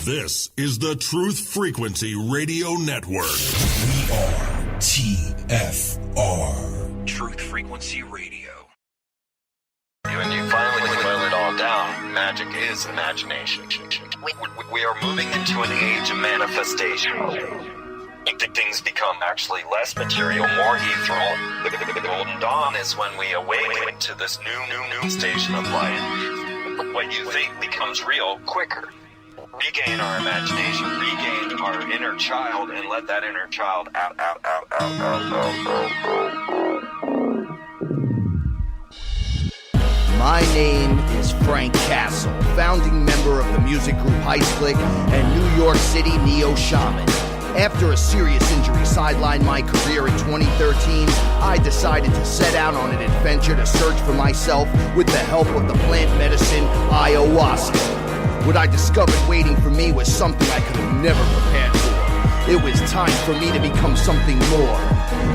This is the Truth Frequency Radio Network. We are TFR. Truth Frequency Radio. When you finally boil it all down, magic is imagination. We are moving into an age of manifestation. Things become actually less material, more ethereal. The golden dawn is when we awaken to this new station of life. What you think becomes real quicker. Regain our imagination, regain our inner child, and let that inner child out. My name is Frank Castle, founding member of the music group Heistlick and New York City Neo Shaman. After a serious injury sidelined my career in 2013, I decided to set out on an adventure to search for myself with the help of the plant medicine Ayahuasca. What I discovered waiting for me was something I could have never prepared for. It was time for me to become something more,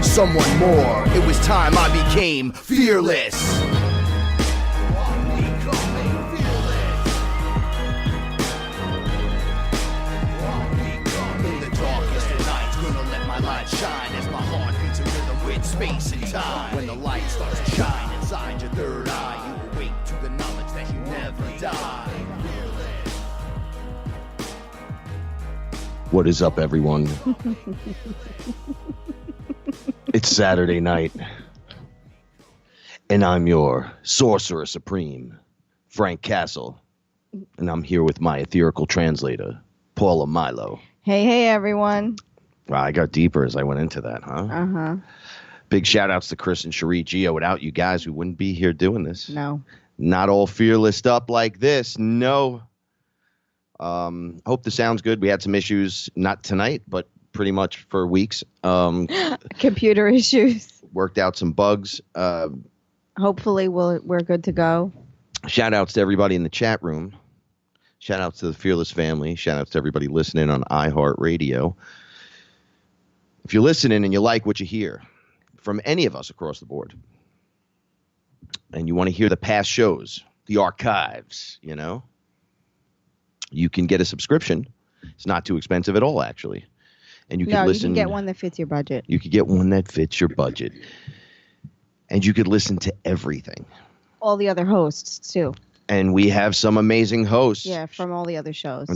someone more. It was time I became fearless. Shine as my heart beats a rhythm with space and time. When the light starts to shine inside your third eye, you awake to the knowledge that you never die. What is up, everyone? It's Saturday night, and I'm your Sorcerer Supreme, Frank Castle, and I'm here with my ethereal translator, Paula Milo. Hey, everyone. Wow, I got deeper as I went into that, huh? Uh-huh. Big shout-outs to Chris and Cherie Gio. Without you guys, we wouldn't be here doing this. No. Not all fearless up like this, no. Hope the sound's good. We had some issues, not tonight, but pretty much for weeks. Computer issues. Worked out some bugs. Hopefully we're good to go. Shout-outs to everybody in the chat room. Shout-outs to the Fearless family. Shout-outs to everybody listening on iHeartRadio. If you're listening and you like what you hear from any of us across the board, and you want to hear the past shows, the archives, you know, you can get a subscription. It's not too expensive at all, actually. And you can listen. You can get one that fits your budget. You could get one that fits your budget. And you could listen to everything. All the other hosts, too. And we have some amazing hosts. Yeah, from all the other shows.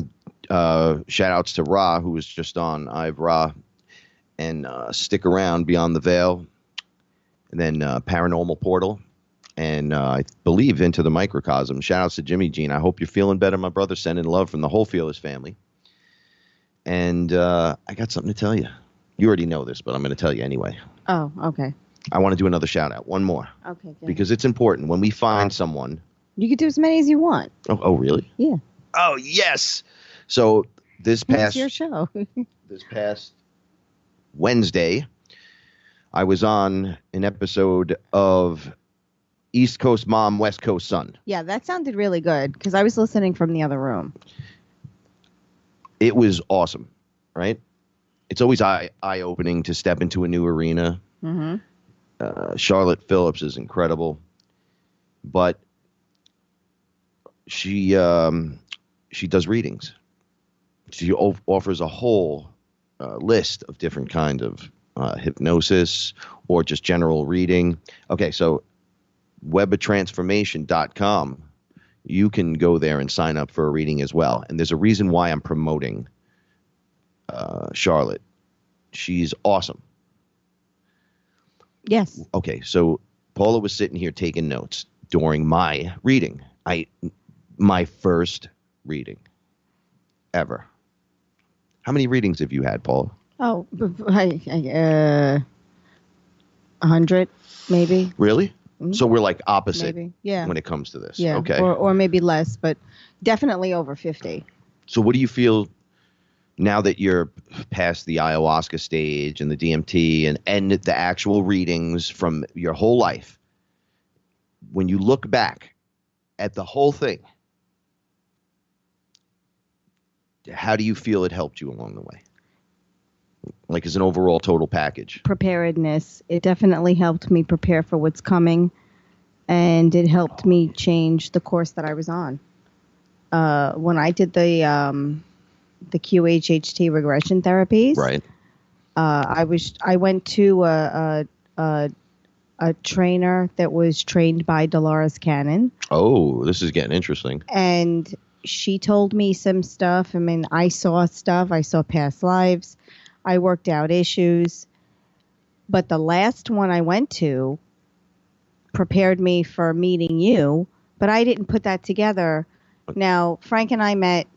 Shout outs to Ra, who was just on. I have Ra. And Stick Around, Beyond the Veil, and then Paranormal Portal, and I believe Into the Microcosm. Shout-outs to Jimmy Jean. I hope you're feeling better, my brother. Sending love from the whole Fearless family. And I got something to tell you. You already know this, but I'm going to tell you anyway. Oh, okay. I want to do another shout-out. One more. Okay, good. Because it's important. When we find someone... You can do as many as you want. Oh, really? Yeah. Oh, yes! So this past... It's your show. This past... Wednesday, I was on an episode of East Coast Mom, West Coast Son. Yeah, that sounded really good because I was listening from the other room. It was awesome, right? It's always eye-opening to step into a new arena. Mm-hmm. Charlotte Phillips is incredible, but she does readings. She offers a whole list of different kinds of hypnosis or just general reading. Okay, so weboftransformation.com, you can go there and sign up for a reading as well. And there's a reason why I'm promoting Charlotte. She's awesome. Yes. Okay, so Paula was sitting here taking notes during my reading. My first reading ever. How many readings have you had, Paula? Oh, 100, maybe. Really? Mm-hmm. So we're like opposite when it comes to this. Yeah. Okay. Or maybe less, but definitely over 50. So what do you feel now that you're past the ayahuasca stage and the DMT and the actual readings from your whole life? When you look back at the whole thing, how do you feel it helped you along the way? Like as an overall total package? Preparedness. It definitely helped me prepare for what's coming. And it helped me change the course that I was on. When I did the the QHHT regression therapies. Right. I went to a trainer that was trained by Dolores Cannon. Oh, this is getting interesting. And she told me some stuff. I mean, I saw stuff. I saw past lives. I worked out issues. But the last one I went to prepared me for meeting you, but I didn't put that together. Now, Frank and I met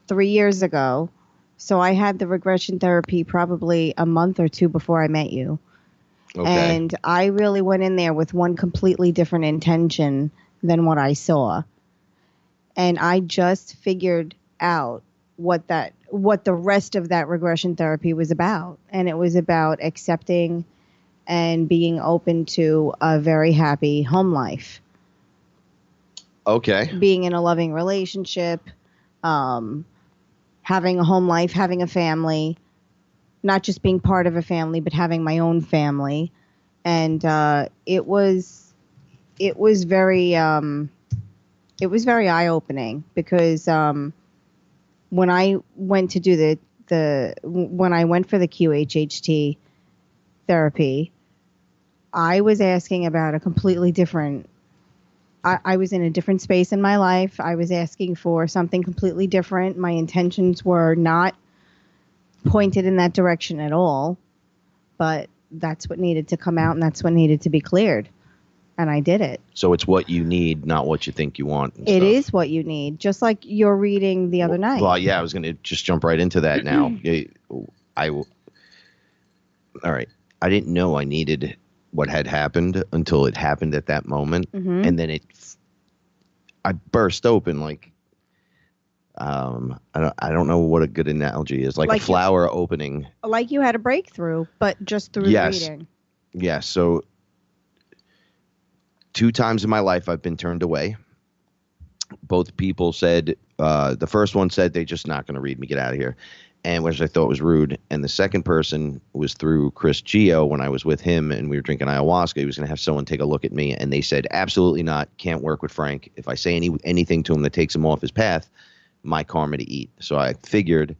3 years ago, so I had the regression therapy probably a month or two before I met you. Okay. And I really went in there with one completely different intention than what I saw. And I just figured out what the rest of that regression therapy was about. And it was about accepting and being open to a very happy home life. Okay. Being in a loving relationship, having a home life, having a family, not just being part of a family, but having my own family. And it was very eye-opening because when I went to do when I went for the QHHT therapy, I was asking about a completely different. I was in a different space in my life. I was asking for something completely different. My intentions were not pointed in that direction at all, but that's what needed to come out and that's what needed to be cleared. And I did it. So it's what you need, not what you think you want. It is what you need, just like your reading the other night. Well, yeah, I was going to just jump right into that now. All right. I didn't know I needed what had happened until it happened at that moment. Mm-hmm. And then I burst open like, I don't know what a good analogy is. Like a flower opening. Like you had a breakthrough, but just through reading. Yeah. So 2 times in my life I've been turned away. Both people said, the first one said they're just not going to read me, get out of here. And which I thought was rude. And the second person was through Chris Gio when I was with him and we were drinking ayahuasca. He was going to have someone take a look at me. And they said, absolutely not. Can't work with Frank. If I say anything to him that takes him off his path, my karma to eat. So I figured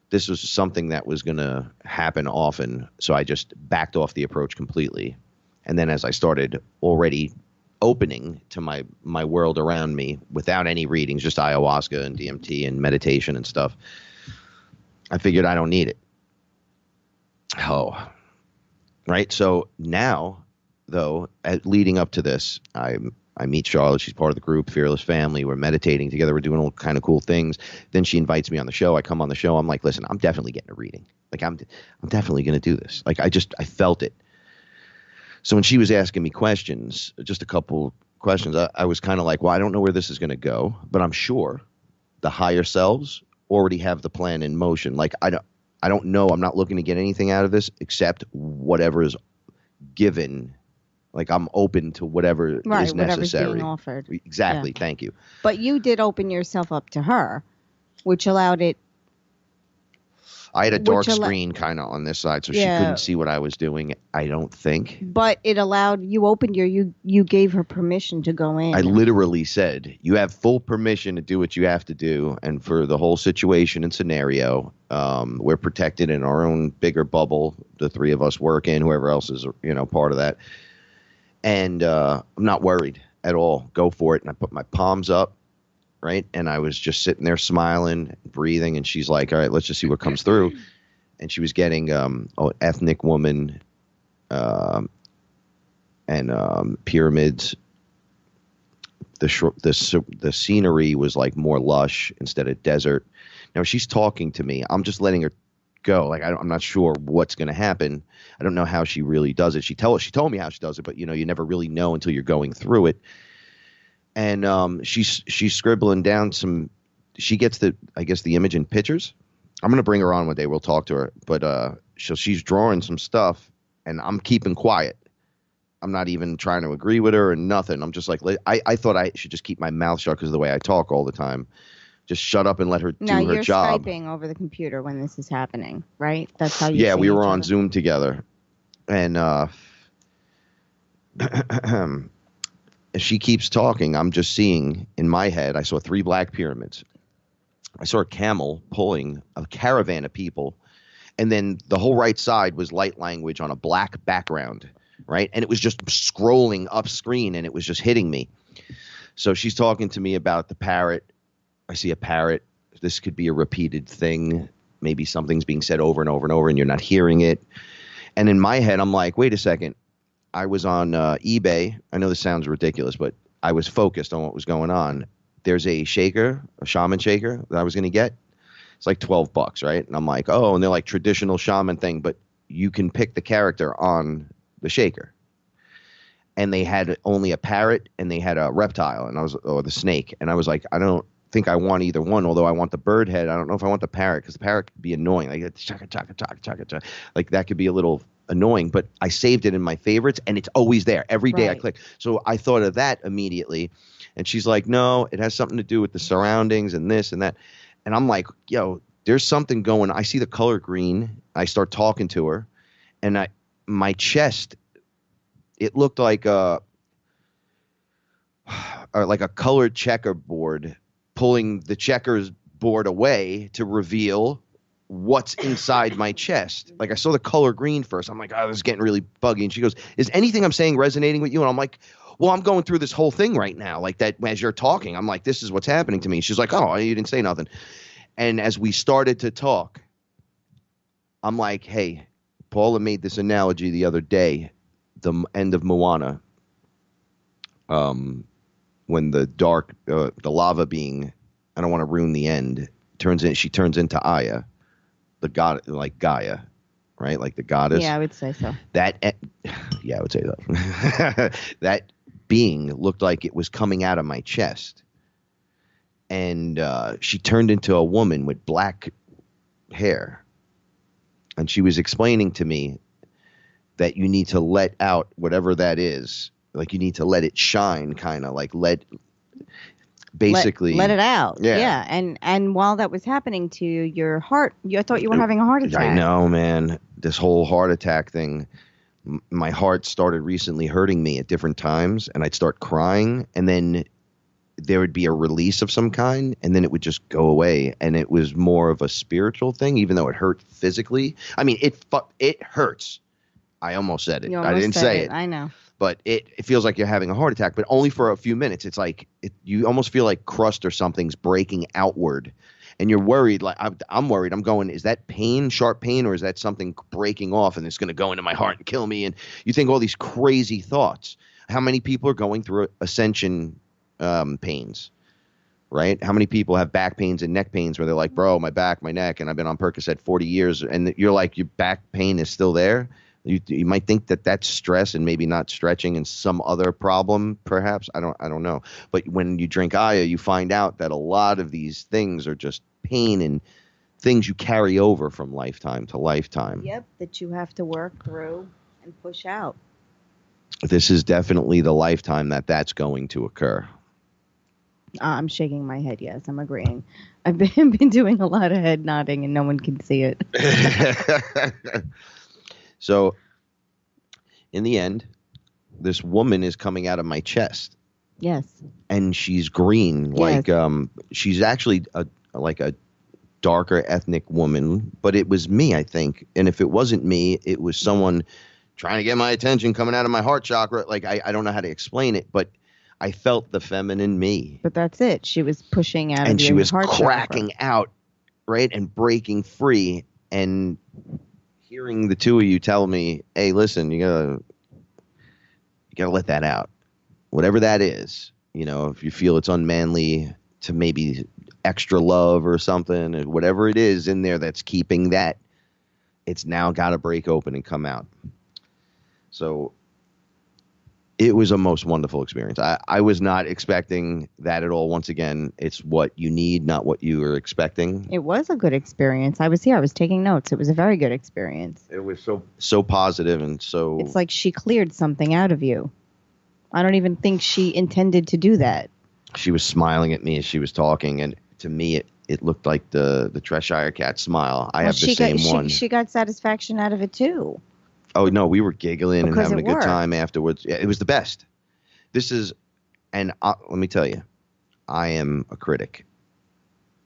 this was something that was going to happen often. So I just backed off the approach completely. And then as I started already opening to my world around me without any readings, just ayahuasca and DMT and meditation and stuff, I figured I don't need it. Oh, right. So now, though, leading up to this, I meet Charlotte. She's part of the group, FearLess Family. We're meditating together. We're doing all kind of cool things. Then she invites me on the show. I come on the show. I'm like, listen, I'm definitely getting a reading. Like, I'm definitely going to do this. Like, I felt it. So when she was asking me questions, just a couple questions, I was kind of like, well, I don't know where this is going to go, but I'm sure the higher selves already have the plan in motion. Like, I don't know. I'm not looking to get anything out of this except whatever is given. Like, I'm open to whatever is necessary. Whatever's being offered. Exactly. Yeah. Thank you. But you did open yourself up to her, which allowed it. I had a dark screen kind of on this side, so she couldn't see what I was doing, I don't think. But it allowed, you gave her permission to go in. I literally said, you have full permission to do what you have to do. And for the whole situation and scenario, we're protected in our own bigger bubble. The 3 of us work in, whoever else is, part of that. And I'm not worried at all. Go for it. And I put my palms up. Right. And I was just sitting there smiling, breathing. And she's like, all right, let's just see what comes through. And she was getting an ethnic woman and pyramids. The scenery was like more lush instead of desert. Now she's talking to me. I'm just letting her go. Like, I'm not sure what's going to happen. I don't know how she really does it. She told me how she does it, but you never really know until you're going through it. And she's scribbling down some. She gets the image in pictures. I'm gonna bring her on one day. We'll talk to her. But she's drawing some stuff, and I'm keeping quiet. I'm not even trying to agree with her or nothing. I'm just like, I thought I should just keep my mouth shut because of the way I talk all the time. Just shut up and let her do her job. Now you're Skyping over the computer when this is happening, right? That's how you. Yeah, we were on Zoom together, and she keeps talking. I'm just seeing in my head, I saw 3 black pyramids. I saw a camel pulling a caravan of people, and then the whole right side was light language on a black background, right? And it was just scrolling up screen, and it was just hitting me. So she's talking to me about the parrot. I see a parrot. This could be a repeated thing. Maybe something's being said over and over and over, and you're not hearing it. And in my head, I'm like, wait a second. I was on eBay. I know this sounds ridiculous, but I was focused on what was going on. There's a shaker, a shaman shaker that I was going to get. It's like $12, right? And I'm like, oh, and they're like traditional shaman thing, but you can pick the character on the shaker. And they had only a parrot and they had a reptile, and or the snake. And I was like, I don't think I want either one, although I want the bird head. I don't know if I want the parrot, because the parrot could be annoying. Like chaka chaka chaka chaka chaka. Like that could be a little annoying, but I saved it in my favorites, and it's always there. Every day I click. So I thought of that immediately. And she's like, no, it has something to do with the surroundings and this and that. And I'm like, yo, there's something going. I see the color green. I start talking to her, and my chest, it looked like a colored checkerboard pulling the checkers board away to reveal what's inside my chest. Like I saw the color green first. I'm like, oh, this is getting really buggy. And she goes, is anything I'm saying resonating with you? And I'm like, well, I'm going through this whole thing right now. Like that, as you're talking, I'm like, this is what's happening to me. She's like, oh, you didn't say nothing. And as we started to talk, I'm like, hey, Paula made this analogy the other day, the end of Moana, when the lava being, I don't want to ruin the end, she turns into Aya, the god, like Gaia, right? Like the goddess. Yeah, I would say so. Yeah, I would say that. That being looked like it was coming out of my chest. And she turned into a woman with black hair. And she was explaining to me that you need to let out whatever that is. Like you need to let it shine, kind of like basically let it out. Yeah. And while that was happening to you, your heart, I thought you were having a heart attack. I know, man. This whole heart attack thing, my heart started recently hurting me at different times, and I'd start crying, and then there would be a release of some kind, and then it would just go away. And it was more of a spiritual thing, even though it hurt physically. I mean, it hurts. I almost said it. I didn't say it. I know. But it feels like you're having a heart attack, but only for a few minutes. It's like you almost feel like crust or something's breaking outward, and you're worried. Like I'm worried. I'm going, is that pain, sharp pain, or is that something breaking off and it's going to go into my heart and kill me? And you think all these crazy thoughts. How many people are going through ascension pains, right? How many people have back pains and neck pains where they're like, bro, my back, my neck, and I've been on Percocet 40 years, and you're like, your back pain is still there. You might think that that's stress and maybe not stretching and some other problem, perhaps. I don't know. But when you drink Aya, you find out that a lot of these things are just pain and things you carry over from lifetime to lifetime. Yep, that you have to work through and push out. This is definitely the lifetime that's going to occur. I'm shaking my head. Yes, I'm agreeing. I've been doing a lot of head nodding, and no one can see it. So, in the end, this woman is coming out of my chest. Yes. And she's green, yes. like she's actually a darker ethnic woman, but it was me, I think. And if it wasn't me, it was someone trying to get my attention, coming out of my heart chakra. Like I don't know how to explain it, but I felt the feminine me. But that's it. She was pushing out, and of she was heart cracking chakra. Out, right, and breaking free. And hearing the two of you tell me, hey, listen, you gotta let that out. Whatever that is, if you feel it's unmanly to maybe extra love or something, or whatever it is in there that's keeping that, it's now got to break open and come out. So it was a most wonderful experience. I was not expecting that at all. Once again, it's what you need, not what you were expecting. It was a good experience. I was here. I was taking notes. It was a very good experience. It was so positive and so... It's like she cleared something out of you. I don't even think she intended to do that. She was smiling at me as she was talking, and to me, it looked like the Cheshire Cat smile. I have the same one. She got satisfaction out of it, too. Oh, no, we were giggling because and having a good time afterwards. Yeah, it was the best. Let me tell you, I am a critic.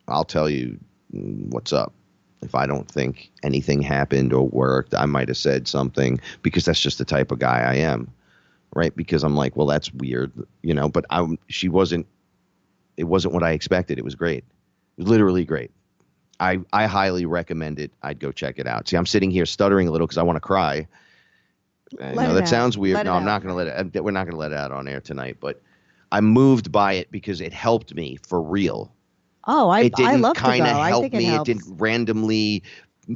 I'll tell you what's up. If I don't think anything happened or worked, I might have said something because that's just the type of guy I am, right? Because I'm like, well, that's weird, but it wasn't what I expected. It was great. It was literally great. I highly recommend it. I'd go check it out. See, I'm sitting here stuttering a little because I want to cry. That sounds weird. No, I'm not going to let it. We're not going to let it out on air tonight, but I'm moved by it because it helped me for real. Oh, it I didn't love to go. kind of I help think it me. It helps. didn't randomly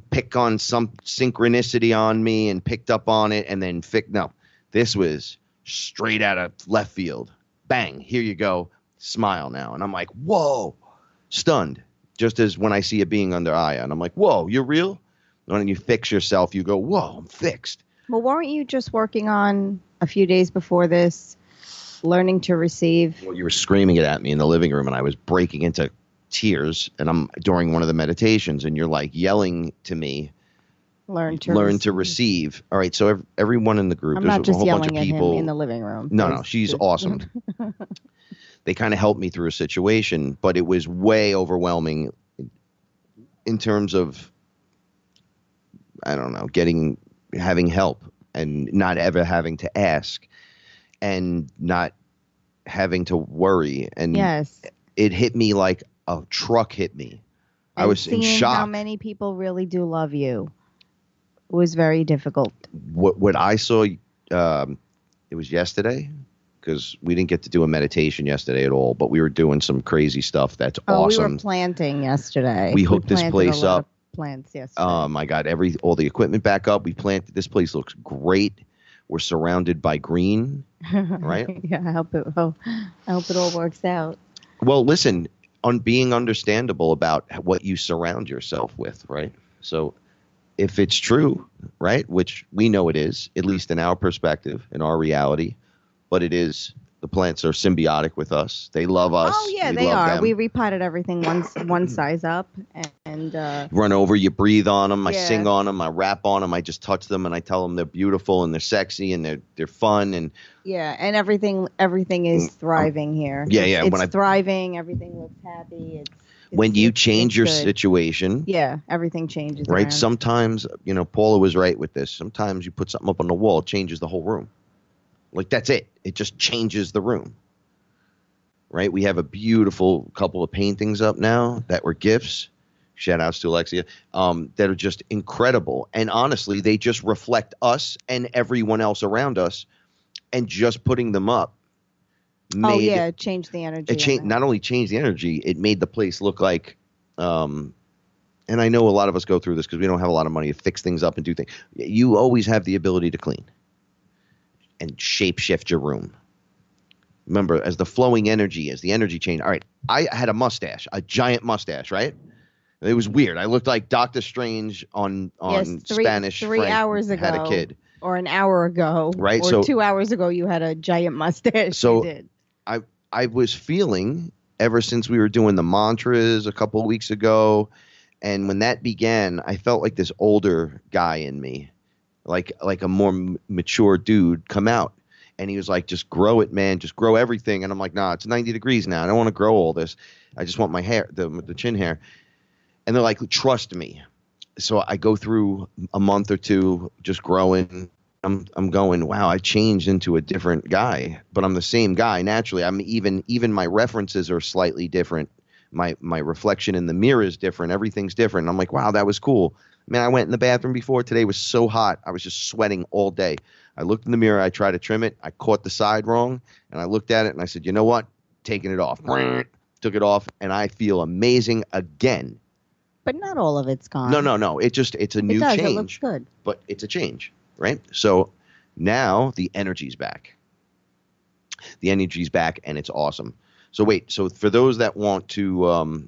pick on some synchronicity on me and picked up on it and then no. This was straight out of left field. Bang, here you go. Smile now. And I'm like, whoa, stunned. Just as when I see a being under Aya, and I'm like, whoa, you're real? When you fix yourself, you go, whoa, I'm fixed. Well, weren't you just working on a few days before this, learning to receive? Well, you were screaming it at me in the living room, and I was breaking into tears, and I'm during one of the meditations, and you're like yelling to me, learn to receive. All right, so everyone in the group, I'm not there's a just whole bunch yelling of at people him in the living room. No, she's awesome. They kind of helped me through a situation, but it was way overwhelming in terms of, I don't know, having help and not ever having to ask and not having to worry. And yes, it hit me like a truck hit me. I was in shock. How many people really do love you was very difficult. What I saw, it was yesterday, because we didn't get to do a meditation yesterday at all, but we were doing some crazy stuff that's awesome. We were planting yesterday. We hooked this place up. Plants yesterday. I got all the equipment back up. We planted. This place looks great. We're surrounded by green, right? Yeah, I hope it all works out. Well, listen, on being understandable about what you surround yourself with, right? So if it's true, right, which we know it is, at least in our perspective, in our reality, but it is, the plants are symbiotic with us. They love us. Oh, yeah, they are. Them. We repotted everything one size up. And run over, you breathe on them. I sing on them. I rap on them. I just touch them, and I tell them they're beautiful and they're sexy and they're fun. And and everything is thriving here. Yeah. It's thriving. Everything looks happy. When you change your situation. Yeah, everything changes. Right? Around. Sometimes, Paula was right with this. Sometimes you put something up on the wall, it changes the whole room. Like, that's it. It just changes the room. Right? We have a beautiful couple of paintings up now that were gifts. Shout outs to Alexia. That are just incredible. And honestly, they just reflect us and everyone else around us. And just putting them up it changed the energy. It not only changed the energy, it made the place look like, and I know a lot of us go through this because we don't have a lot of money to fix things up and do things. You always have the ability to clean and shape shift your room. Remember, as the flowing energy, as the energy change. All right, I had a mustache, a giant mustache, right? It was weird. I looked like Doctor Strange on Spanish. 3 hours ago, had a kid, or an hour ago, right? Or 2 hours ago, you had a giant mustache. So you did. I was feeling ever since we were doing the mantras a couple of weeks ago, and when that began, I felt like this older guy in me, like a more mature dude, come out. And he was like, just grow it, man. Just grow everything. And I'm like, nah, it's 90 degrees now. I don't want to grow all this. I just want my hair, the chin hair. And they're like, trust me. So I go through a month or two just growing. I'm going, wow, I changed into a different guy, but I'm the same guy. Naturally, I'm even my references are slightly different. My reflection in the mirror is different. Everything's different. And I'm like, wow, that was cool. Man, I went in the bathroom before. Today was so hot. I was just sweating all day. I looked in the mirror. I tried to trim it. I caught the side wrong, and I looked at it, and I said, you know what? Taking it off. Took it off, and I feel amazing again. But not all of it's gone. No. It's a new change. It looks good. But it's a change, right? So now the energy's back. The energy's back, and it's awesome. So for those that want to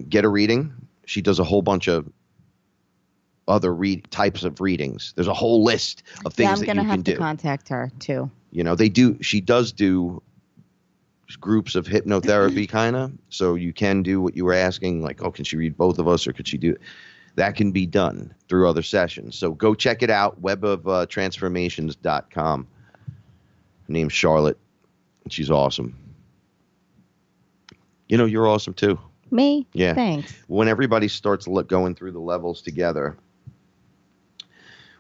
get a reading, she does a whole bunch of other types of readings. There's a whole list of things that you can do. I'm going to have to contact her too. She does do groups of hypnotherapy kind of, so you can do what you were asking, like, can she read both of us, or could she do that? Can be done through other sessions. So go check it out, weboftransformations.com. Her name's Charlotte, and she's awesome. You're awesome too. Me? Yeah. Thanks. When everybody starts going through the levels together,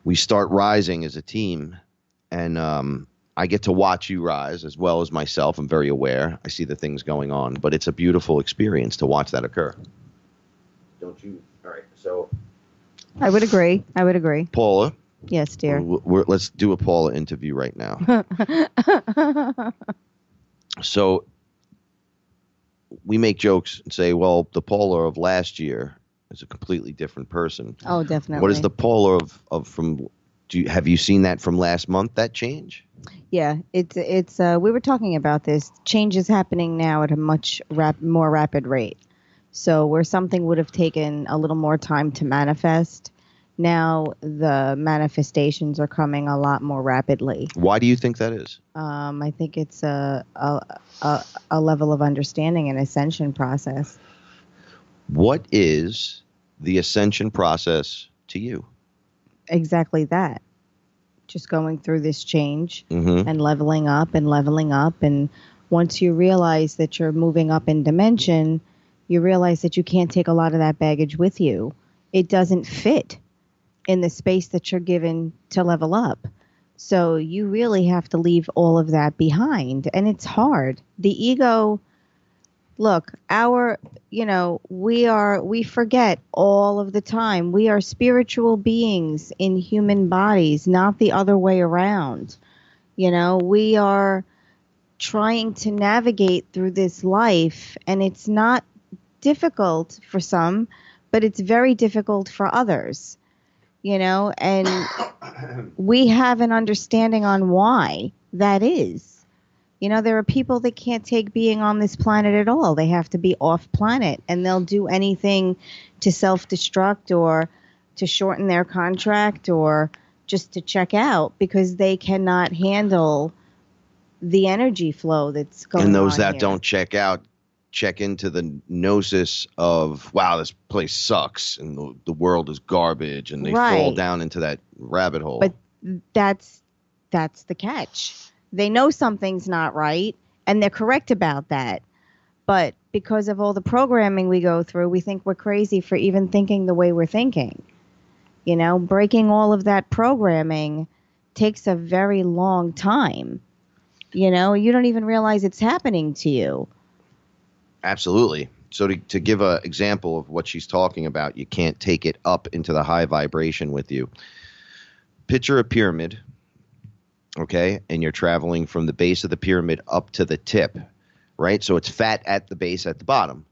we start rising as a team, and I get to watch you rise as well as myself. I'm very aware. I see the things going on, but it's a beautiful experience to watch that occur. Don't you? All right. So I would agree. Paula. Yes, dear. Let's do a Paula interview right now. So we make jokes and say, well, the Paula of last year is a completely different person. Oh, definitely. What is the Paula of from? Have you seen that from last month? That change? Yeah, it's. We were talking about this. Change is happening now at a much more rapid rate. So where something would have taken a little more time to manifest, now the manifestations are coming a lot more rapidly. Why do you think that is? I think it's a level of understanding and ascension process. What is the ascension process to you? Exactly that. Just going through this change Mm-hmm. and leveling up and leveling up. And once you realize that you're moving up in dimension, you realize that you can't take a lot of that baggage with you. It doesn't fit in the space that you're given to level up. So you really have to leave all of that behind. And it's hard. The ego, look, we forget all of the time. We are spiritual beings in human bodies, not the other way around. We are trying to navigate through this life, and it's not difficult for some, but it's very difficult for others. And we have an understanding on why that is. There are people that can't take being on this planet at all. They have to be off planet, and they'll do anything to self-destruct or to shorten their contract or just to check out because they cannot handle the energy flow that's going on. And those that here. don't check out, check into the gnosis of, wow, this place sucks and the world is garbage, and they fall down into that rabbit hole. But that's the catch. They know something's not right, and they're correct about that. But because of all the programming we go through, we think we're crazy for even thinking the way we're thinking. Breaking all of that programming takes a very long time. You don't even realize it's happening to you. Absolutely. So to give an example of what she's talking about, you can't take it up into the high vibration with you. Picture a pyramid, okay? And you're traveling from the base of the pyramid up to the tip, right? So it's fat at the base at the bottom.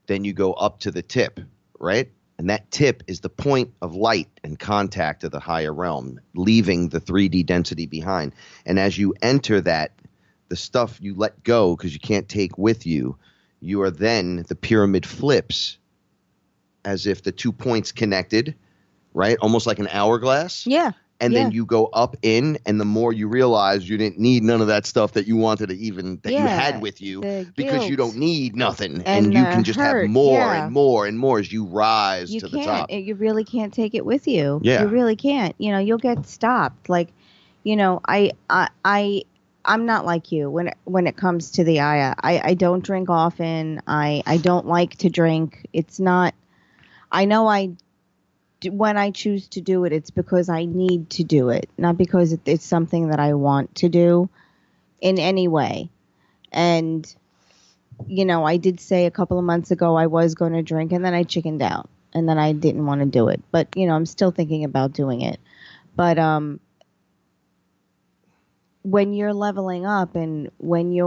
Then you go up to the tip, right? And that tip is the point of light and contact of the higher realm, leaving the 3D density behind. And as you enter that, the stuff you let go because you can't take with you, you are then, the pyramid flips as if the 2 points connected, right? Almost like an hourglass. Yeah. And then you go up in, and the more you realize you didn't need none of that stuff that you wanted to even, that you had with you, because you don't need nothing. And you can just have more and more and more as you rise to the top. You really can't take it with you. Yeah. You really can't. You'll get stopped. Like, I'm not like you when it comes to the Ayah. I don't drink often. I don't like to drink. It's not. I know when I choose to do it, it's because I need to do it, not because it's something that I want to do in any way. And I did say a couple of months ago I was going to drink, and then I chickened out, and then I didn't want to do it. But I'm still thinking about doing it. But when you're leveling up and when you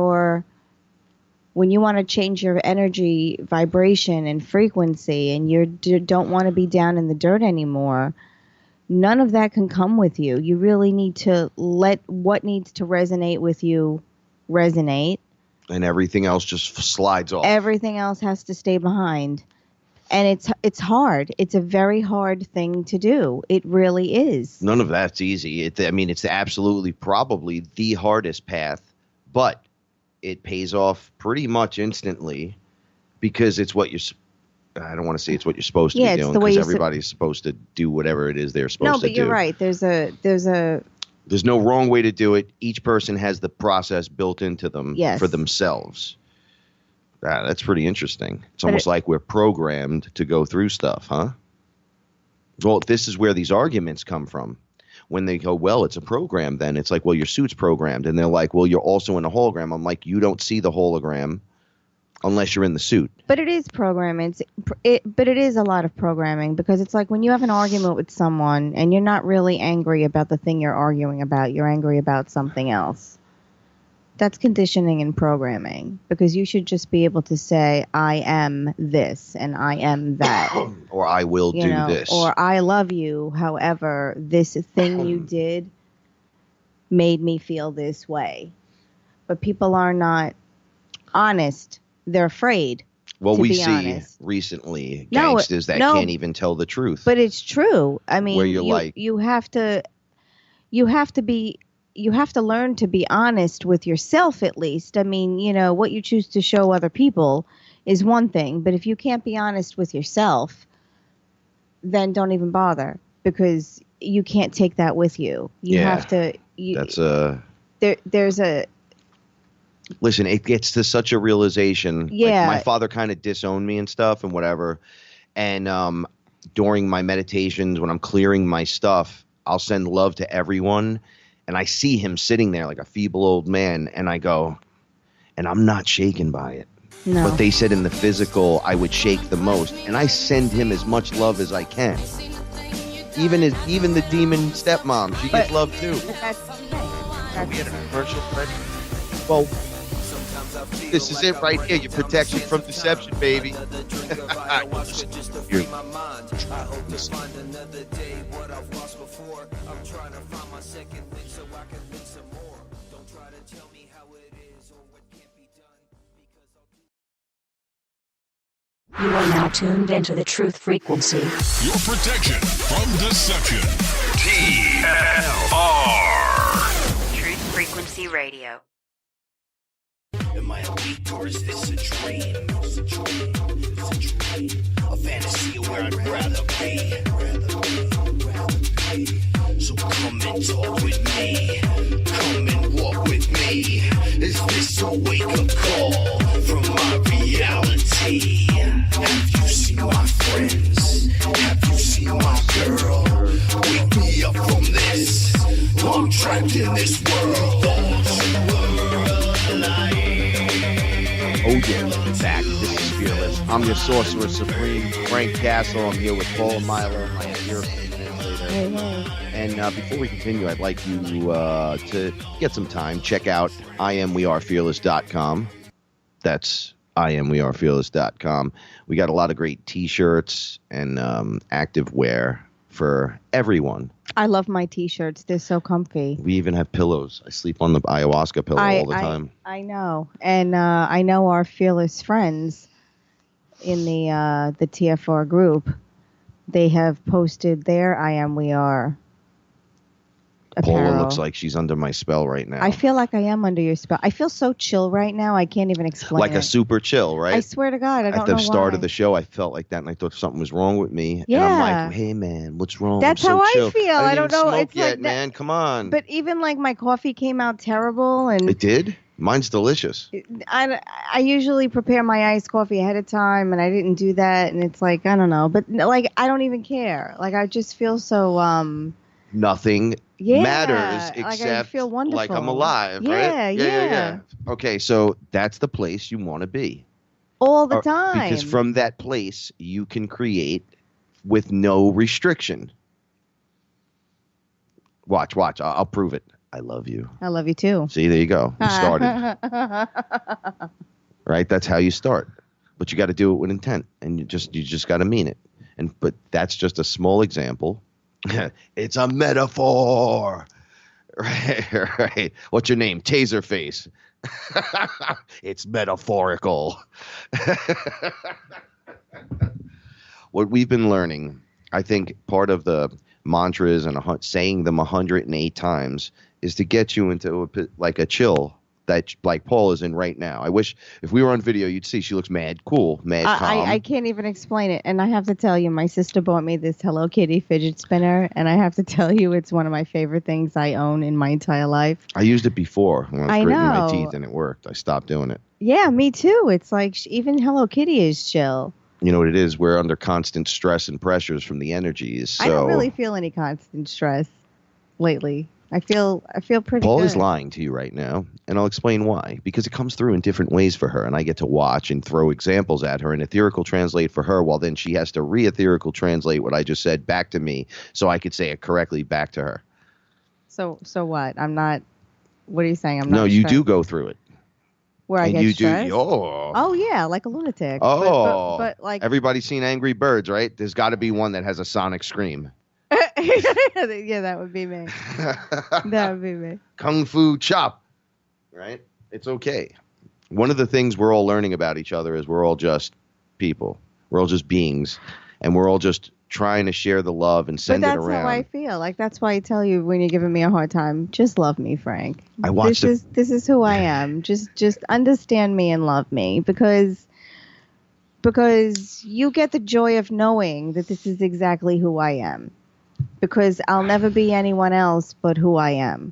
want to change your energy vibration and frequency, and you don't want to be down in the dirt anymore, none of that can come with you. You really need to let what needs to resonate with you resonate. And everything else just slides off. Everything else has to stay behind. And it's hard. It's a very hard thing to do. It really is. None of that's easy. It's absolutely probably the hardest path, but it pays off pretty much instantly because it's what I don't want to say it's what you're supposed to be doing, because everybody's supposed to do whatever it is they're supposed to do. No, but you're right. There's no wrong way to do it. Each person has the process built into them for themselves. That's pretty interesting. It's almost like we're programmed to go through stuff, huh? Well, this is where these arguments come from. When they go, well, it's a program, then it's like, well, your suit's programmed. And they're like, well, you're also in a hologram. I'm like, you don't see the hologram unless you're in the suit. But it is programming. But it is a lot of programming, because it's like when you have an argument with someone and you're not really angry about the thing you're arguing about, you're angry about something else. That's conditioning and programming, because you should just be able to say, I am this and I am that. Or I will do this. Or I love you. However, this thing you did made me feel this way. But people are not honest. They're afraid. Well, to we be see honest. recently gangsters that can't even tell the truth. But it's true. I mean, where you're you have to learn to be honest with yourself, at least. I mean, what you choose to show other people is one thing, but if you can't be honest with yourself, then don't even bother, because you can't take that with you. You have to. There's a. Listen, it gets to such a realization. Yeah. Like, my father kind of disowned me and stuff and whatever. And during my meditations, when I'm clearing my stuff, I'll send love to everyone. And I see him sitting there like a feeble old man. And I go, and I'm not shaken by it. No. But they said in the physical, I would shake the most. And I send him as much love as I can. Even the demon stepmom, she gets love too. We had a commercial. Well, this is it right here. Your protection from deception, baby. You are now tuned into the truth frequency. Your protection from deception. TLR. Truth Frequency Radio. Am I awake or is this a dream? It's a dream. It's a dream. A fantasy where I'd rather be. So come and talk with me. Come and walk with me. Is this a wake-up call from my reality? Have you seen my friends? Have you seen my girl? Wake me up from this. I'm trapped in this world. Oh yeah, back. This is Fearless. I'm your sorcerer supreme, Frank Castle. I'm here with Paul Milo, my dear translator. Hey. And before we continue, I'd like you to get some time. Check out IamWeAreFearless.com. That's IamWeAreFearless.com. We got a lot of great T-shirts and active wear for everyone. I love my T-shirts. They're so comfy. We even have pillows. I sleep on the ayahuasca pillow all the time. I know. And I know our fearless friends in the TFR group. They have posted their I Am We Are apparel. Paula looks like she's under my spell right now. I feel like I am under your spell. I feel so chill right now. I can't even explain like it. a super chill, right? I swear to God, I don't know At the start why. of the show, I felt like that, and I thought something was wrong with me. Yeah. And I'm like, hey, man, what's wrong? That's I'm so how I chill. feel. I don't didn't know. Smoke It's yet, like that- man. Come on. But even like my coffee came out terrible, and It did? Mine's delicious. I usually prepare my iced coffee ahead of time, and I didn't do that, and it's like, I don't know, but like I don't even care. Like I just feel so Nothing yeah, matters like I except feel wonderful. like I'm alive, Yeah, right? Yeah. Okay, so that's the place you want to be. all the time. Because from that place, you can create with no restriction. Watch. I'll prove it. I love you. I love you too. See, there you go. You started. Right? That's how you start. But you got to do it with intent, and you just got to mean it. But that's just a small example. It's a metaphor. Right. What's your name? Taserface. It's metaphorical. What we've been learning, I think part of the mantras and saying them 108 times is to get you into a chill that like Paul is in right now. I wish if we were on video, you'd see she looks mad cool, mad calm. I can't even explain it. And I have to tell you, my sister bought me this Hello Kitty fidget spinner, and I have to tell you, it's one of my favorite things I own in my entire life. I used it before when I was gritting my know. teeth, and it worked. I stopped doing it. Yeah, me too. It's like even Hello Kitty is chill. You know what it is? We're under constant stress and pressures from the energies. So I don't really feel any constant stress lately. I feel pretty Paul good. is lying to you right now, and I'll explain why. Because it comes through in different ways for her, and I get to watch and throw examples at her and etherical translate for her, while then she has to re-etherical translate what I just said back to me so I could say it correctly back to her. So what? I'm not. What are you saying? I'm No, not. you stressed? do go through it. Where I And get you stressed? do. Oh. Oh yeah, like a lunatic. Oh. But like Everybody's seen Angry Birds, right? There's got to be one that has a sonic scream. yeah, that would be me. That would be me. Kung Fu Chop, right? It's okay. One of the things we're all learning about each other is we're all just people. We're all just beings, and we're all just trying to share the love and send But it that's around. how I feel. Like that's why I tell you when you're giving me a hard time, just love me, Frank. I watched this is who I am. Just understand me and love me because you get the joy of knowing that this is exactly who I am. Because I'll never be anyone else but who I am.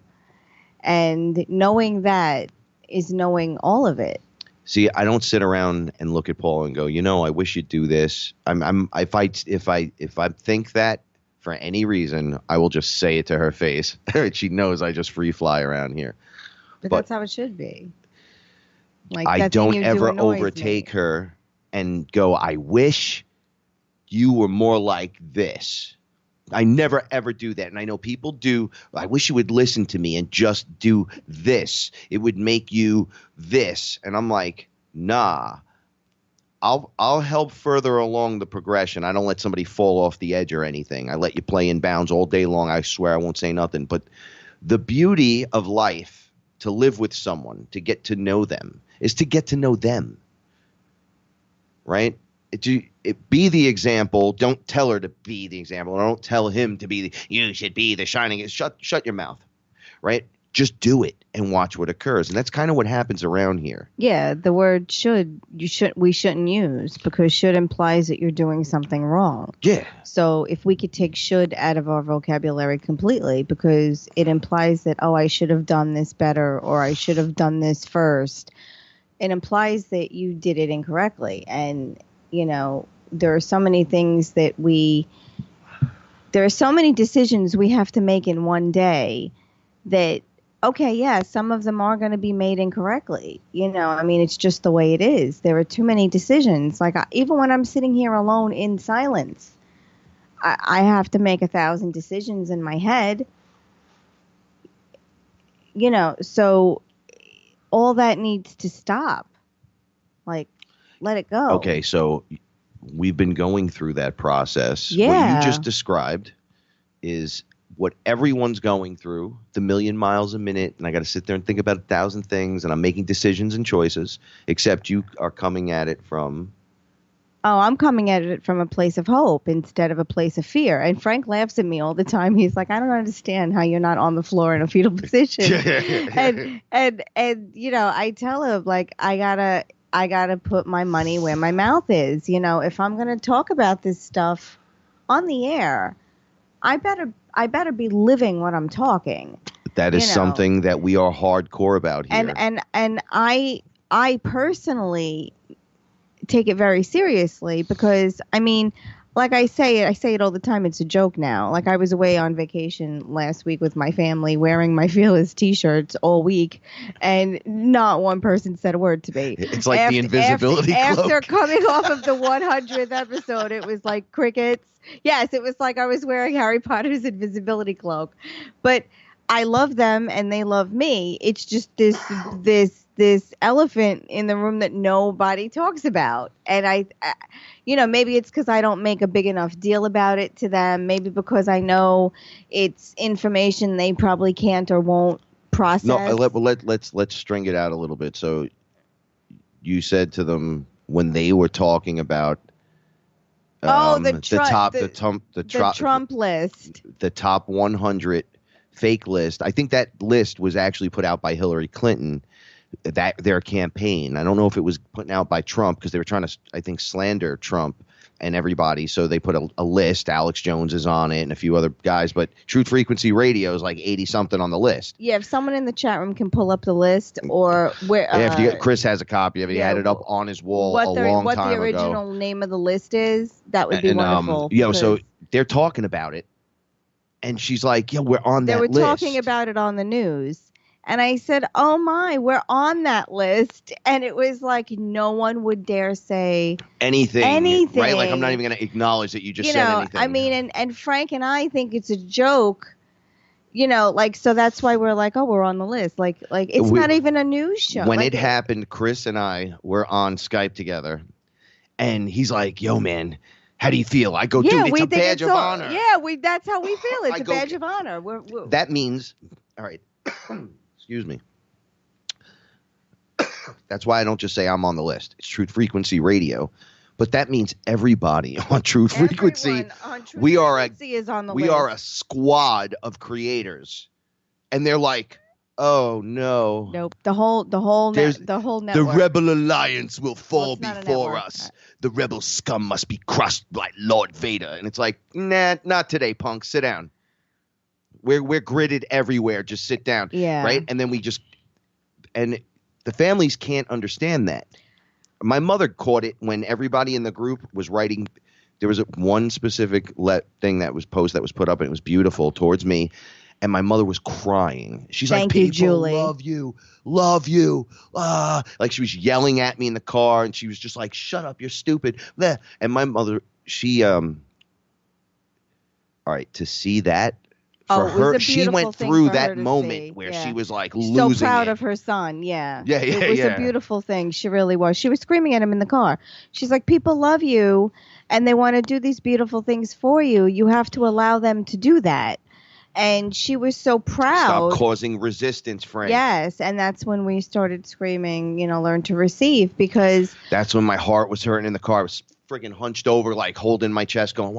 And knowing that is knowing all of it. See, I don't sit around and look at Paul and go, I wish you'd do this. If I think that for any reason, I will just say it to her face. She knows I just free fly around here. But that's how it should be. Like I that thing don't you do ever annoys overtake me. her and go, I wish you were more like this. I never, ever do that. And I know people do. I wish you would listen to me and just do this. It would make you this. And I'm like, nah, I'll help further along the progression. I don't let somebody fall off the edge or anything. I let you play in bounds all day long. I swear I won't say nothing. But the beauty of life, to live with someone, to get to know them, is to get to know them. Right? Be the example. Don't tell her to be the example. Or don't tell him to be you should be the shining. Shut your mouth. Right? Just do it and watch what occurs. And that's kind of what happens around here. Yeah, the word we shouldn't use because should implies that you're doing something wrong. Yeah. So if we could take should out of our vocabulary completely because it implies that, I should have done this better or I should have done this first. It implies that you did it incorrectly. And, there are so many things there are so many decisions we have to make in one day that, okay, yeah, some of them are going to be made incorrectly. It's just the way it is. There are too many decisions. Like even when I'm sitting here alone in silence, I have to make 1,000 decisions in my head. So all that needs to stop. Like, let it go. Okay, so we've been going through that process. Yeah. What you just described is what everyone's going through, the million miles a minute, and I got to sit there and think about 1,000 things, and I'm making decisions and choices, except you are coming at it from... Oh, I'm coming at it from a place of hope instead of a place of fear. And Frank laughs at me all the time. He's like, I don't understand how you're not on the floor in a fetal position. and I tell him, like, I gotta put my money where my mouth is. If I'm going to talk about this stuff on the air, I better be living what I'm talking. That is something that we are hardcore about here. And I personally take it very seriously because like I say it all the time. It's a joke now. Like I was away on vacation last week with my family wearing my FearLess t-shirts all week and not one person said a word to me. It's like the invisibility cloak. After coming off of the 100th episode, it was like crickets. Yes, it was like I was wearing Harry Potter's invisibility cloak. But I love them and they love me. It's just this elephant in the room that nobody talks about. And I maybe it's because I don't make a big enough deal about it to them. Maybe because I know it's information they probably can't or won't process. No, let's string it out a little bit. So you said to them when they were talking about the Trump list, the top 100 fake list. I think that list was actually put out by Hillary Clinton that their campaign. I don't know if it was put out by Trump because they were trying to, I think, slander Trump and everybody. So they put a list. Alex Jones is on it and a few other guys, but Truth Frequency Radio is like 80 something on the list. Yeah, if someone in the chat room can pull up the list, or where Chris has a copy of it. He had it up on his wall a long time ago. What the original name of the list is, that would be wonderful. So they're talking about it, and she's like, "Yo, we're on that list." They were talking about it on the news. And I said, oh, my, we're on that list. And it was like no one would dare say anything. Right? Like, I'm not even going to acknowledge that you just said anything. I mean, and Frank and I think it's a joke, like, so that's why we're like, oh, we're on the list. Like it's not even a news show. When it happened, Chris and I were on Skype together. And he's like, yo, man, how do you feel? I go, dude, it's a badge of honor. Yeah, that's how we feel. It's a badge of honor. That means, all right. Excuse me. That's why I don't just say I'm on the list. It's Truth Frequency Radio, but that means everybody on Truth Frequency. We are a squad of creators, and they're like, "Oh no, nope." The whole network. The Rebel Alliance will fall before us. The rebel scum must be crushed like Lord Vader, and it's like, nah, not today, punk. Sit down. We're gridded everywhere. Just sit down. Yeah. Right. And then and the families can't understand that. My mother caught it when everybody in the group was writing. There was one specific thing that was put up, and it was beautiful towards me. And my mother was crying. She's like, people Julie. love you. Like she was yelling at me in the car, and she was just like, shut up, you're stupid. And my mother, all right, to see that, for her, she went through that moment where she was like losing so proud it. of her son. Yeah. It was a beautiful thing. She really was. She was screaming at him in the car. She's like, people love you and they want to do these beautiful things for you. You have to allow them to do that. And she was so proud. Stop causing resistance, Frank. Yes. And that's when we started screaming, learn to receive, because that's when my heart was hurting in the car. I was freaking hunched over, like holding my chest going,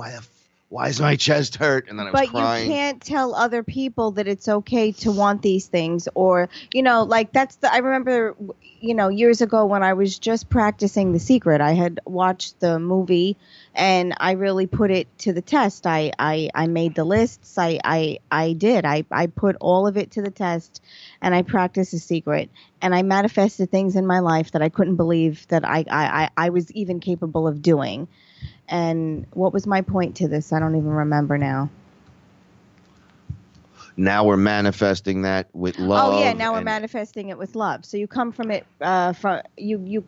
why is my chest hurt? And then I was crying. But you can't tell other people that it's okay to want these things, or, I remember, years ago when I was just practicing The Secret, I had watched the movie and I really put it to the test. I made the lists. I did. I put all of it to the test and I practiced The Secret, and I manifested things in my life that I couldn't believe that I was even capable of doing. And what was my point to this? I don't even remember now. Now we're manifesting that with love. Oh yeah, now we're manifesting it with love. So you come from it you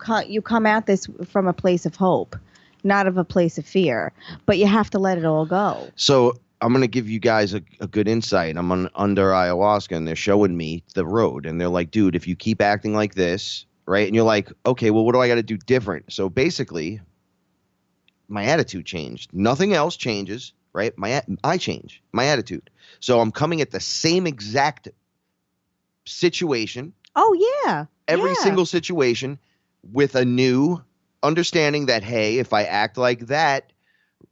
come at this from a place of hope, not of a place of fear. But you have to let it all go. So I'm going to give you guys a good insight. I'm under ayahuasca, and they're showing me the road, and they're like, dude, if you keep acting like this, right? And you're like, okay, well, what do I got to do different? So basically, my attitude changed. Nothing else changes, right? I change my attitude. So I'm coming at the same exact situation. Oh yeah. Every single situation with a new understanding that, hey, if I act like that,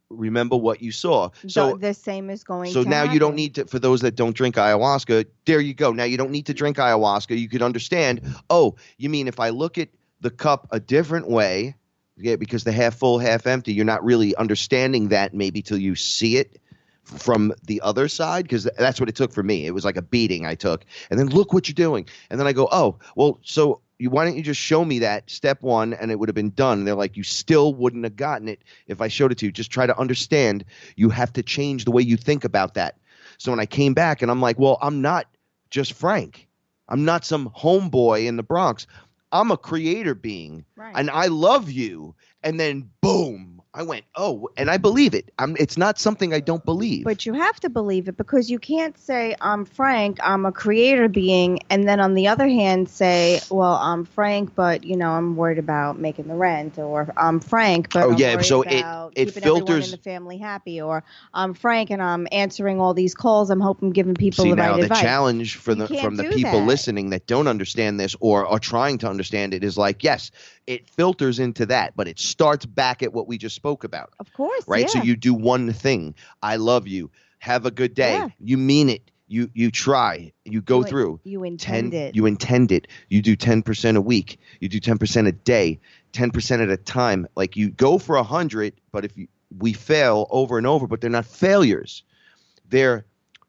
remember what you saw. So the same is going to So now happen. you don't need to, for those that don't drink ayahuasca, there you go. Now you don't need to drink ayahuasca. You could understand, oh, you mean if I look at the cup a different way, yeah, because the half full, half empty, you're not really understanding that maybe till you see it from the other side, because that's what it took for me. It was like a beating I took. And then look what you're doing. And then I go, oh, well, so why don't you just show me that step one, and it would have been done. And they're like, you still wouldn't have gotten it if I showed it to you. Just try to understand. You have to change the way you think about that. So when I came back and I'm like, well, I'm not just Frank. I'm not some homeboy in the Bronx. I'm a creator being, and I love you. And then boom, I went, oh, and I believe it. It's not something I don't believe. But you have to believe it, because you can't say, I'm Frank, I'm a creator being, and then on the other hand say, well, I'm Frank, but, I'm worried about making the rent, or I'm Frank, but I'm worried about it keeping filters everyone in the family happy, or I'm Frank and I'm answering all these calls. I'm hoping giving people the right advice. The challenge from the people listening that don't understand this or are trying to understand it is like, yes, it filters into that, but it starts back at what we just spoke about. Of course, right? Yeah. So you do one thing. I love you. Have a good day. Yeah. You mean it. You try. You go through. You intend it. You intend it. You do 10% a week. You do 10% a day. 10% at a time. Like you go for 100, but we fail over and over, but they're not failures. They're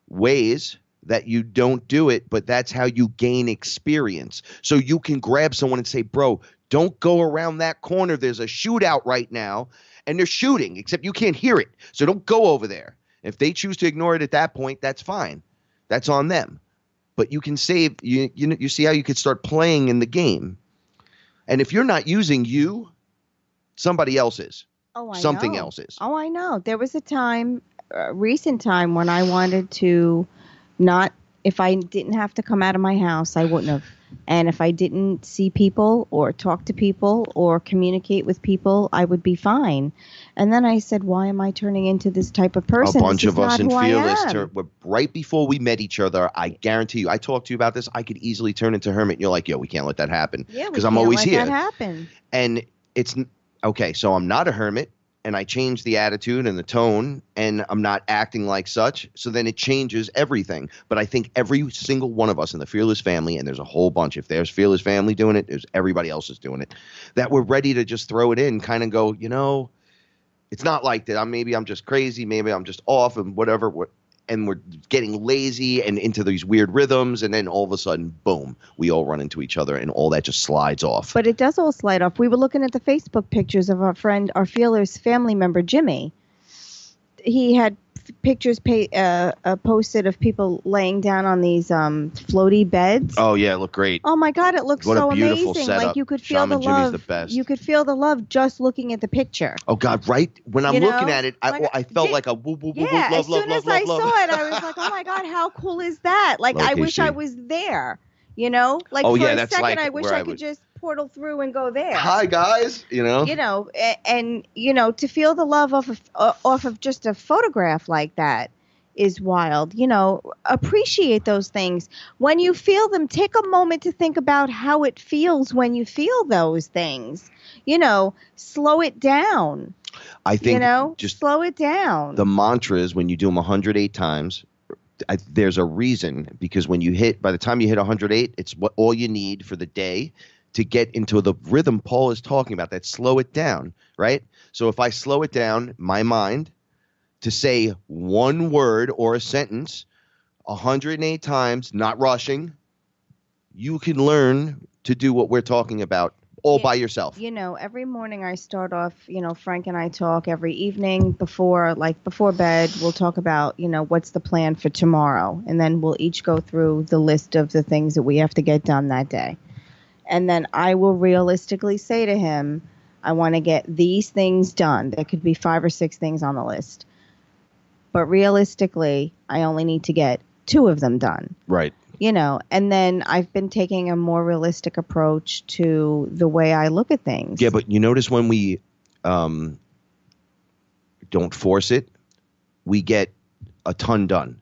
ways that you don't do it, but that's how you gain experience. So you can grab someone and say, bro, don't go around that corner. There's a shootout right now, and they're shooting, except you can't hear it. So don't go over there. If they choose to ignore it at that point, that's fine. That's on them. But you can save. You see how you could start playing in the game. And if you're not using you, somebody else is. Oh, I know. Something else is. Oh, I know. There was a time, a recent time, when I wanted to not, if I didn't have to come out of my house, I wouldn't have. And if I didn't see people or talk to people or communicate with people, I would be fine. And then I said, why am I turning into this type of person? A bunch of us in Fearless, right before we met each other, I guarantee you, I talked to you about this, I could easily turn into hermit. And you're like, yo, we can't let that happen. Yeah, because I'm always here. That happen. And it's, okay, so I'm not a hermit. And I change the attitude and the tone, and I'm not acting like such. So then it changes everything. But I think every single one of us in the Fearless family, and there's a whole bunch. If there's Fearless family doing it, there's everybody else is doing it. That we're ready to just throw it in, kind of go, it's not like that. Maybe I'm just crazy. Maybe I'm just off and whatever. And we're getting lazy and into these weird rhythms. And then all of a sudden, boom, we all run into each other and all that just slides off. But it does all slide off. We were looking at the Facebook pictures of our friend, our Fearless family member, Jimmy. He had pictures posted of people laying down on these floaty beds. Oh, yeah, it looked great. Oh, my God, it looked so amazing. Setup. Like you could feel Shaman the love. Jimmy's the best. You could feel the love just looking at the picture. Oh, God, right? When I'm looking at it, I felt like a woo, woo, woo, yeah, love, love, love, love, as soon as I love. saw it, I was like, oh, my God, how cool is that? Like, I wish I was there, Like, for a second, like I wish I could just portal through and go there. Hi, guys, and to feel the love off of just a photograph like that is wild. Appreciate those things. When you feel them, take a moment to think about how it feels when you feel those things. Slow it down. I think just slow it down. The mantra is when you do them 108 times, there's a reason, because by the time you hit 108, it's all you need for the day to get into the rhythm Paul is talking about, that slow it down, right? So if I slow it down, my mind, to say one word or a sentence 108 times, not rushing, you can learn to do what we're talking about all by yourself. Every morning I start off, Frank and I talk every evening before bed. We'll talk about, what's the plan for tomorrow. And then we'll each go through the list of the things that we have to get done that day. And then I will realistically say to him, I want to get these things done. There could be 5 or 6 things on the list. But realistically, I only need to get 2 of them done. Right. And then I've been taking a more realistic approach to the way I look at things. Yeah, but you notice when we don't force it, we get a ton done.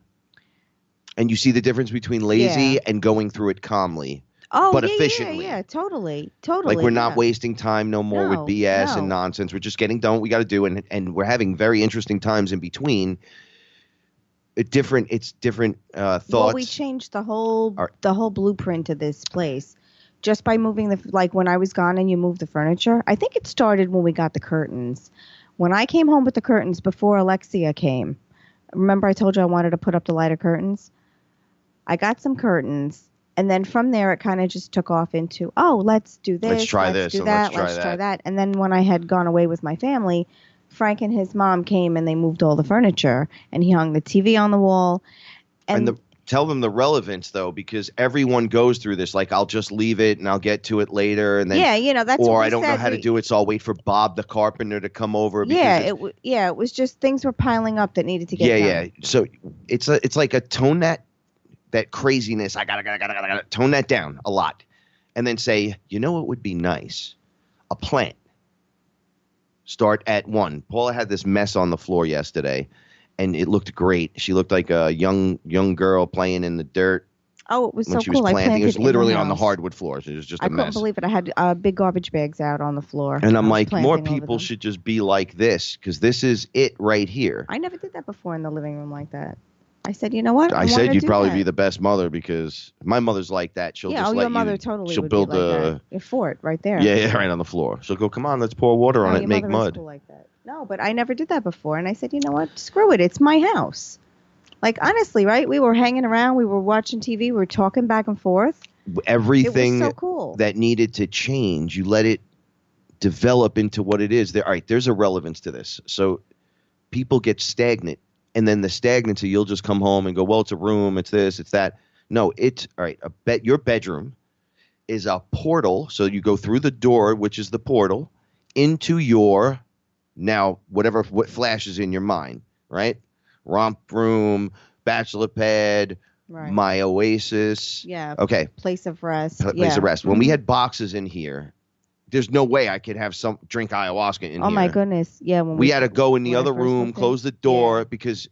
And you see the difference between lazy and going through it calmly. Oh, but efficiently. Yeah, totally. Like we're not wasting time no more with BS and nonsense. We're just getting done what we got to do, and we're having very interesting times in between. It's different thoughts. Well, we changed the whole blueprint of this place just by moving when I was gone and you moved the furniture. I think it started when we got the curtains. When I came home with the curtains before Alexia came, remember I told you I wanted to put up the lighter curtains? I got some curtains. And then from there, it kind of just took off into, let's do this. Let's try this. Do that. Let's try that. And then when I had gone away with my family, Frank and his mom came and they moved all the furniture. And he hung the TV on the wall. And tell them the relevance, though, because everyone goes through this. Like, I'll just leave it and I'll get to it later. And then, that's or what I don't know how to do it, so I'll wait for Bob the carpenter to come over. It was just things were piling up that needed to get done. Yeah. So it's like a tone that craziness. I gotta tone that down a lot, and then say, what would be nice? A plant. Start at 1. Paula had this mess on the floor yesterday, and it looked great. She looked like a young girl playing in the dirt. Oh, it was when so she cool. was planting. It was literally on the house. hardwood floors. It was just a mess. I couldn't believe it. I had big garbage bags out on the floor. And I'm like, more people should just be like this, because this is it right here. I never did that before in the living room like that. I said, you know what? I said you'd probably be the best mother because my mother's like that. She'll just let your mother you. Totally She'll would build be like a fort right there. Yeah, right on the floor. She'll go, come on, let's pour water on it and make your mother is mud. cool like that. No, but I never did that before. And I said, you know what? Screw it. It's my house. Like, honestly, right? We were hanging around. We were watching TV. We were talking back and forth. Everything it was so cool. that needed to change, you let it develop into what it is. All right, there's a relevance to this. So people get stagnant. And then the stagnancy, you'll just come home and go, well, it's a room, it's this, it's that. No, it's all right. Your bedroom is a portal. So you go through the door, which is the portal, into your what flashes in your mind, right? Romp room, bachelor pad, right. My oasis. Yeah. Okay. Place of rest. Place of rest. When we had boxes in here, there's no way I could have drink ayahuasca in here. Oh my goodness. Yeah. When we had to go in the other room, close the door because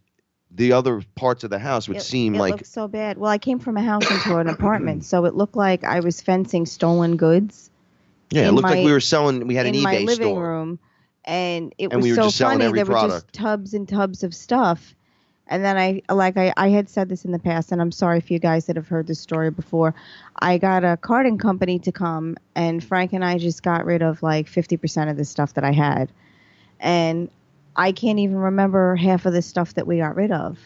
the other parts of the house would seem like. It looked so bad. Well, I came from a house into an apartment, so it looked like I was fencing stolen goods. Yeah, it looked like we were selling. We had an eBay store. In my living room, and it was we were so just selling funny. every There product. were just tubs and tubs of stuff. And then I had said this in the past, and I'm sorry for you guys that have heard this story before. I got a carting company to come, and Frank and I just got rid of like 50% of the stuff that I had. And I can't even remember half of the stuff that we got rid of.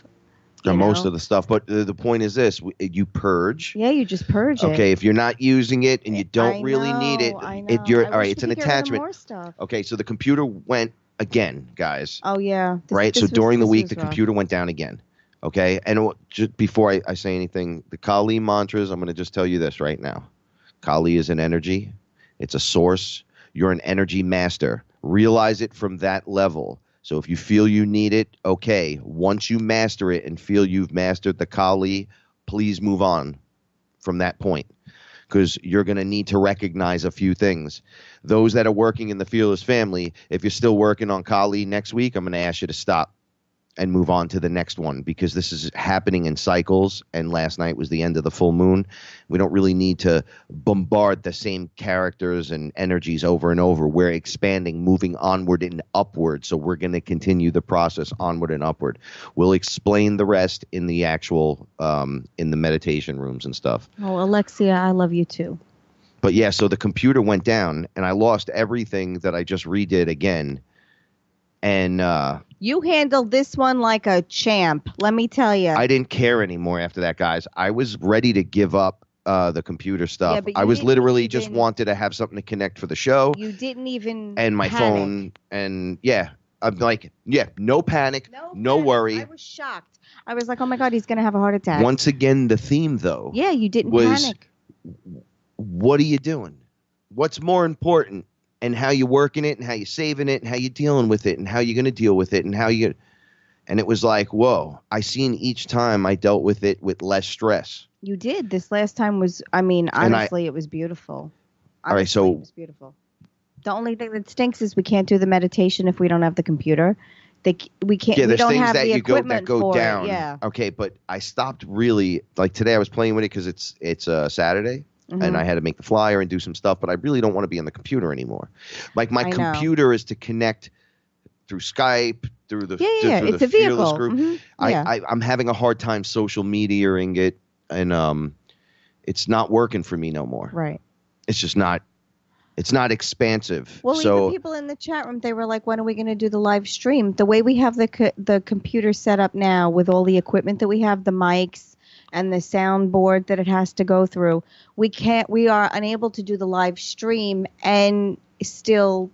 Most of the stuff. But the point is this. You purge. Yeah, you just purge it. Okay, if you're not using it and you don't really need it, I know. all right, it's an attachment. More stuff. Okay, so the computer went again, guys. Oh, yeah. So during the week, the computer went down again. Okay. And just before I say anything, the Kali mantras, I'm going to just tell you this right now. Kali is an energy. It's a source. You're an energy master. Realize it from that level. So if you feel you need it, okay. Once you master it and feel you've mastered the Kali, please move on from that point. Because you're going to need to recognize a few things. Those that are working in the FearLess family, if you're still working on Kali next week, I'm going to ask you to stop and move on to the next one because this is happening in cycles, and last night was the end of the full moon. We don't really need to bombard the same characters and energies over and over. We're expanding, moving onward and upward, so we're going to continue the process onward and upward. We'll explain the rest in the actual in the meditation rooms and stuff. Oh, Alexia, I love you too. But yeah, so the computer went down, and I lost everything that I just redid again. And you handled this one like a champ, let me tell you. I didn't care anymore after that, guys. I was ready to give up the computer stuff. I was literally just wanted to have something to connect for the show. You didn't even and my phone, and I'm like, no panic, no worry. I was shocked. I was like, oh my God, he's gonna have a heart attack. Once again, the theme though. Yeah, you didn't panic. What are you doing? What's more important? And how you're working it and how you're saving it and how you're dealing with it and how you're going to deal with it and and it was like, whoa, I seen each time I dealt with it with less stress. You did. This last time was, honestly, it was beautiful. All right, so it was beautiful. The only thing that stinks is we can't do the meditation if we don't have the computer. We can't. Yeah, we there's don't things have that the you equipment go for down. It. Yeah. Okay, but I stopped really, like today I was playing with it because it's Saturday. Mm-hmm. And I had to make the flyer and do some stuff, but I really don't want to be on the computer anymore. Like my computer is to connect through Skype, through the through it's the a vehicle. FearLess group. Mm-hmm. Yeah. I'm having a hard time social mediaing it, and it's not working for me no more. Right. It's just not. It's not expansive. Well, so, even people in the chat room, they were like, when are we going to do the live stream? The way we have the computer set up now with all the equipment that we have, the mics, and the soundboard that it has to go through, we are unable to do the live stream and still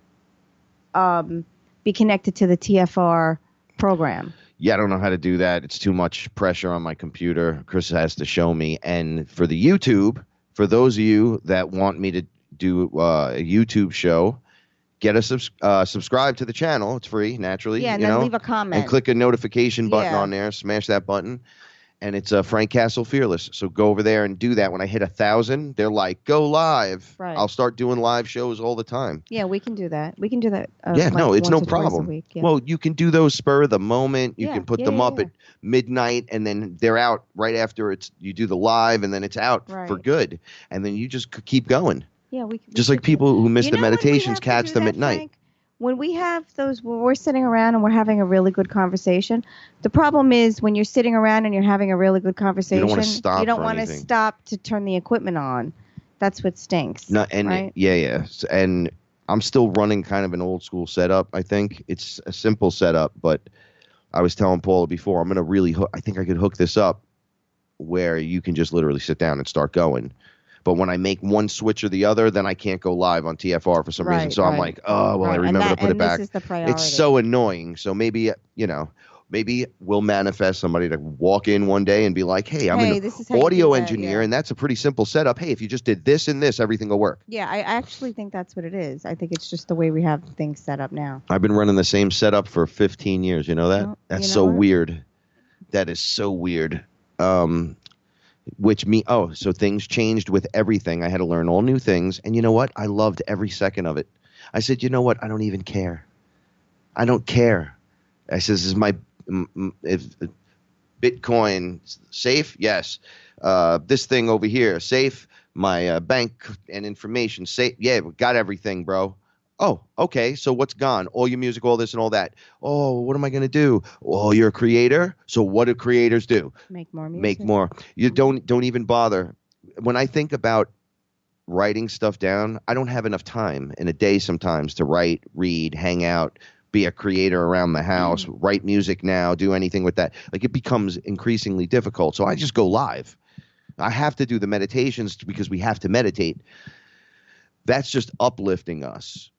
be connected to the TFR program. Yeah, I don't know how to do that. It's too much pressure on my computer. Chris has to show me. And for the YouTube, for those of you that want me to do a YouTube show, get a subscribe to the channel. It's free, naturally. Yeah, and then leave a comment. And click a notification button on there. Smash that button. And it's Frank Castle FearLess. So go over there and do that. When I hit 1,000, they're like, go live. Right. I'll start doing live shows all the time. Yeah, we can do that. We can do that. It's no once or twice a problem. week, yeah. Well, you can do those spur of the moment. You can put them up yeah. at midnight, and then they're out right after you do the live, and then it's out for good. And then you just keep going. Yeah, we just like people who miss the when we meditations have to catch do them that, at night. Frank? when we have those, when we're sitting around and we're having a really good conversation, the problem is when you're sitting around and you're having a really good conversation, you don't want to stop. You don't want to stop to turn the equipment on. That's what stinks. No, and right? yeah. And I'm still running kind of an old school setup. I think it's a simple setup, but I was telling Paula before, I'm going to really I think I could hook this up where you can just literally sit down and start going. But when I make one switch or the other, then I can't go live on TFR for some reason. So I'm like, oh, well, I remember to put it back. This is the priority. It's so annoying. So maybe, maybe we'll manifest somebody to walk in one day and be like, hey, I'm an audio engineer, and that's a pretty simple setup. Hey, if you just did this and this, everything will work. Yeah, I actually think that's what it is. I think it's just the way we have things set up now. I've been running the same setup for 15 years. You know that? That's so weird. That is so weird. So things changed with everything. I had to learn all new things. And you know what? I loved every second of it. I said, you know what? I don't even care. I don't care. I says, is my if Bitcoin safe? Yes. This thing over here, safe. My bank and information safe. Yeah, we got everything, bro. Oh, okay. So what's gone? All your music, all this and all that. Oh, what am I going to do? Oh, you're a creator. So what do creators do? Make more music. Make more. You don't even bother. When I think about writing stuff down, I don't have enough time in a day sometimes to write, read, hang out, be a creator around the house, write music now, do anything with that. Like it becomes increasingly difficult. So I just go live. I have to do the meditations because we have to meditate. That's just uplifting us.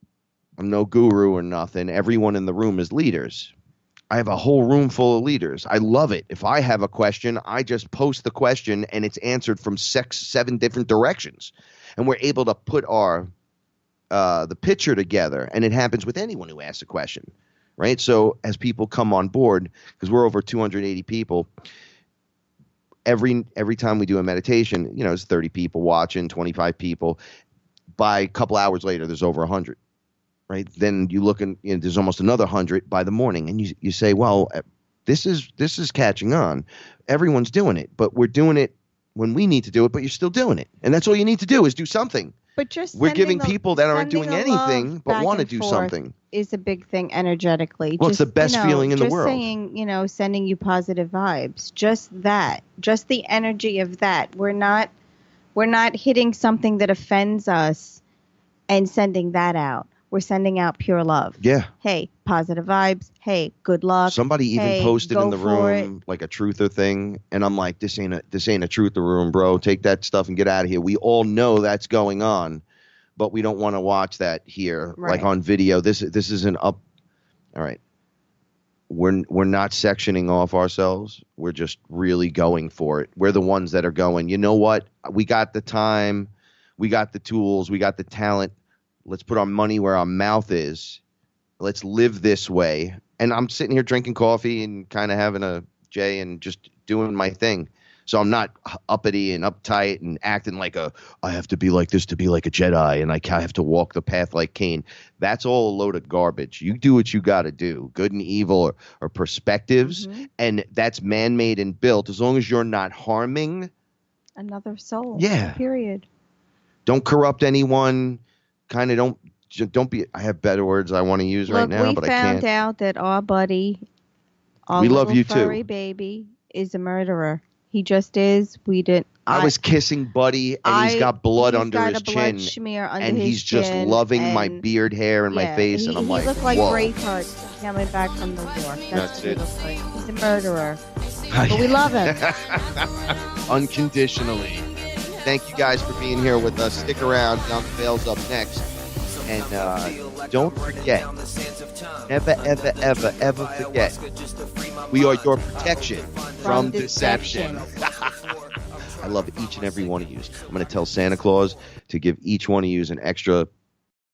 I'm no guru or nothing. Everyone in the room is leaders. I have a whole room full of leaders. I love it. If I have a question, I just post the question and it's answered from 7 different directions. And we're able to put the picture together, and it happens with anyone who asks a question, right? So as people come on board, because we're over 280 people, every time we do a meditation, it's 30 people watching, 25 people. By a couple hours later, there's over 100. Right. Then you look and there's almost another 100 by the morning. And you say, well, this is catching on. Everyone's doing it. But we're doing it when we need to do it. But you're still doing it. And that's all you need to do is do something. But just we're giving people that aren't doing anything but want to do something. Is a big thing energetically. Well, it's the best feeling in the world. Just saying, sending you positive vibes. Just that. Just the energy of that. We're not hitting something that offends us and sending that out. We're sending out pure love. Yeah. Hey, positive vibes. Hey, good luck. Somebody even posted in the room like a truther thing, and I'm like, this ain't a truther room, bro. Take that stuff and get out of here. We all know that's going on, but we don't want to watch that here, like on video. This isn't up. All right. We're not sectioning off ourselves. We're just really going for it. We're the ones that are going, you know what? We got the time. We got the tools. We got the talent. Let's put our money where our mouth is. Let's live this way. And I'm sitting here drinking coffee and kind of having a J and just doing my thing. So I'm not uppity and uptight and acting like I have to be like this to be like a Jedi and I have to walk the path like Cain. That's all a load of garbage. You do what you got to do. Good and evil are perspectives. Mm-hmm. And that's man-made and built as long as you're not harming another soul. Yeah. Period. Don't corrupt anyone. Kind of don't be. I have better words I want to use right now, but I can't. We found out that our buddy, our we love you furry too. baby, is a murderer. He just is. We didn't. I was kissing Buddy, and he's got blood under his chin, and he's just loving my beard hair and my face, and I'm like, he looked like whoa. Braveheart coming back from the war. That's it. Like. He's a murderer, but we love him unconditionally. Thank you guys for being here with us. Stick around. Young Fails up next. And don't forget, ever forget, we are your protection from deception. I love each and every one of you. I'm going to tell Santa Claus to give each one of you an extra